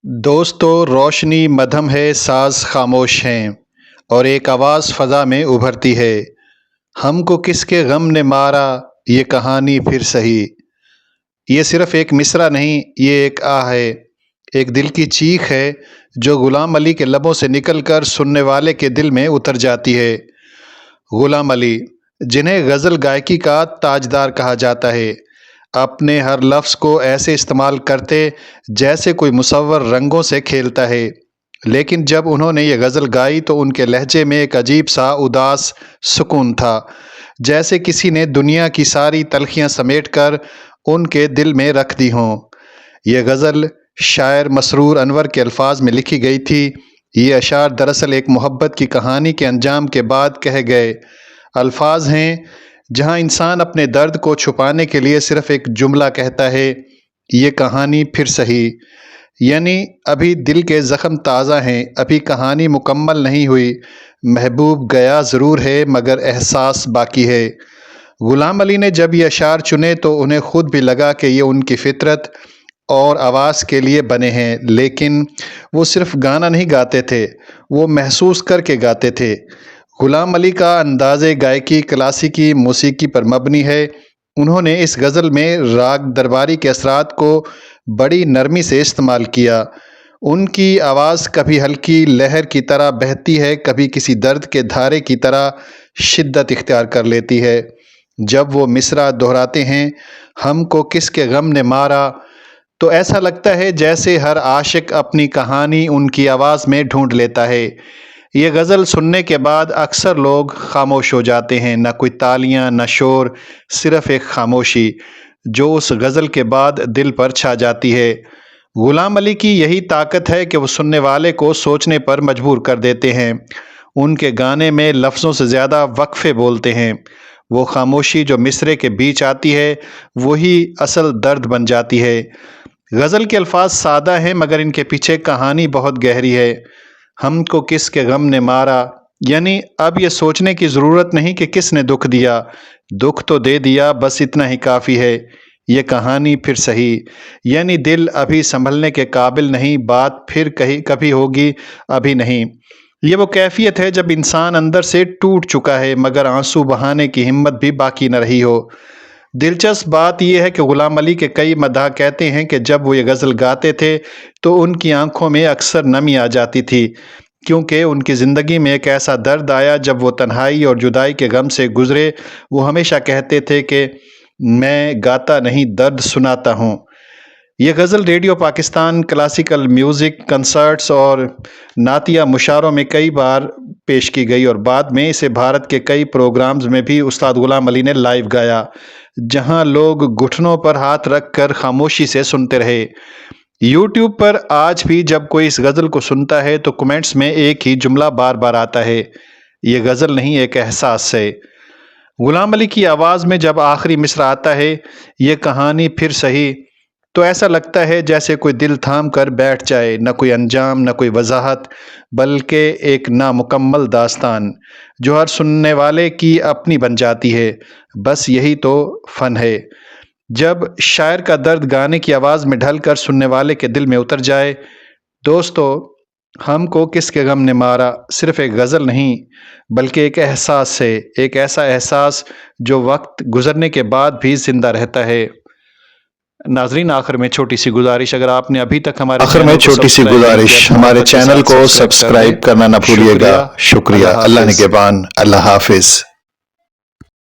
दोस्तों, रोशनी मद्धम है, साज खामोश हैं और एक आवाज़ फ़ज़ा में उभरती है। हमको किसके गम ने मारा, ये कहानी फिर सही। ये सिर्फ़ एक मिसरा नहीं, ये एक आह है, एक दिल की चीख है जो ग़ुलाम अली के लबों से निकलकर सुनने वाले के दिल में उतर जाती है। ग़ुलाम अली, जिन्हें गज़ल गायकी का ताजदार कहा जाता है, अपने हर लफ्ज़ को ऐसे इस्तेमाल करते जैसे कोई मुसव्वर रंगों से खेलता है। लेकिन जब उन्होंने ये गज़ल गाई तो उनके लहजे में एक अजीब सा उदास सुकून था, जैसे किसी ने दुनिया की सारी तलखियाँ समेट कर उनके दिल में रख दी हों। ये गज़ल शायर मसरूर अनवर के अल्फाज में लिखी गई थी। ये अशार दरअसल एक मोहब्बत की कहानी के अंजाम के बाद कहे गए अल्फाज हैं, जहाँ इंसान अपने दर्द को छुपाने के लिए सिर्फ़ एक जुमला कहता है, ये कहानी फिर सही। यानी अभी दिल के ज़ख्म ताज़ा हैं, अभी कहानी मुकम्मल नहीं हुई, महबूब गया ज़रूर है मगर एहसास बाकी है। ग़ुलाम अली ने जब ये अशार चुने तो उन्हें ख़ुद भी लगा कि ये उनकी फ़ितरत और आवाज़ के लिए बने हैं, लेकिन वो सिर्फ़ गाना नहीं गाते थे, वो महसूस करके गाते थे। ग़ुलाम अली का अंदाज़े गायकी क्लासिकी मौसीकी पर मबनी है। उन्होंने इस गज़ल में राग दरबारी के असरात को बड़ी नरमी से इस्तेमाल किया। उनकी आवाज़ कभी हल्की लहर की तरह बहती है, कभी किसी दर्द के धारे की तरह शिद्दत इख्तियार कर लेती है। जब वो मिसरा दोहराते हैं, हमको किसके गम ने मारा, तो ऐसा लगता है जैसे हर आशिक अपनी कहानी उनकी आवाज़ में ढूंढ लेता है। ये गज़ल सुनने के बाद अक्सर लोग खामोश हो जाते हैं, न कोई तालियां न शोर, सिर्फ़ एक खामोशी जो उस गज़ल के बाद दिल पर छा जाती है। ग़ुलाम अली की यही ताकत है कि वो सुनने वाले को सोचने पर मजबूर कर देते हैं। उनके गाने में लफ्ज़ों से ज़्यादा वक्फ़े बोलते हैं। वो खामोशी जो मिसरे के बीच आती है, वही असल दर्द बन जाती है। गज़ल के अल्फाज सादा हैं मगर इनके पीछे कहानी बहुत गहरी है। हमको किसके गम ने मारा, यानी अब ये सोचने की ज़रूरत नहीं कि किसने दुख दिया, दुख तो दे दिया, बस इतना ही काफ़ी है। ये कहानी फिर सही, यानी दिल अभी संभलने के काबिल नहीं, बात फिर कभी होगी, अभी नहीं। ये वो कैफियत है जब इंसान अंदर से टूट चुका है मगर आंसू बहाने की हिम्मत भी बाकी न रही हो। दिलचस्प बात यह है कि ग़ुलाम अली के कई मद्दाह कहते हैं कि जब वो ये गज़ल गाते थे तो उनकी आंखों में अक्सर नमी आ जाती थी, क्योंकि उनकी ज़िंदगी में एक ऐसा दर्द आया जब वो तन्हाई और जुदाई के गम से गुज़रे। वो हमेशा कहते थे कि मैं गाता नहीं, दर्द सुनाता हूँ। ये ghazal radio Pakistan, classical music, concerts और नातिया मुशारों में कई बार पेश की गई और बाद में इसे भारत के कई प्रोग्राम्स में भी उस्ताद ग़ुलाम अली ने लाइव गाया, जहां लोग घुटनों पर हाथ रखकर खामोशी से सुनते रहे। यूट्यूब पर आज भी जब कोई इस गज़ल को सुनता है तो कमेंट्स में एक ही जुमला बार बार आता है, ये गज़ल नहीं एक एहसास है। ग़ुलाम अली की आवाज़ में जब आखिरी मिसरा आता है, ये कहानी फिर सही, तो ऐसा लगता है जैसे कोई दिल थाम कर बैठ जाए, न कोई अंजाम न कोई वजाहत, बल्कि एक नामुकम्मल दास्तान जो हर सुनने वाले की अपनी बन जाती है। बस यही तो फ़न है, जब शायर का दर्द गाने की आवाज़ में ढल कर सुनने वाले के दिल में उतर जाए। दोस्तों, हमको किसके गम ने मारा सिर्फ़ एक गज़ल नहीं बल्कि एक एहसास है, एक ऐसा एहसास जो वक्त गुज़रने के बाद भी ज़िंदा रहता है। नाज़रीन, आखिर में छोटी सी गुजारिश, अगर आपने अभी तक हमारे चैनल को सब्सक्राइब करना ना भूलिएगा। शुक्रिया। अल्लाह निगहबान। अल्लाह हाफिज़।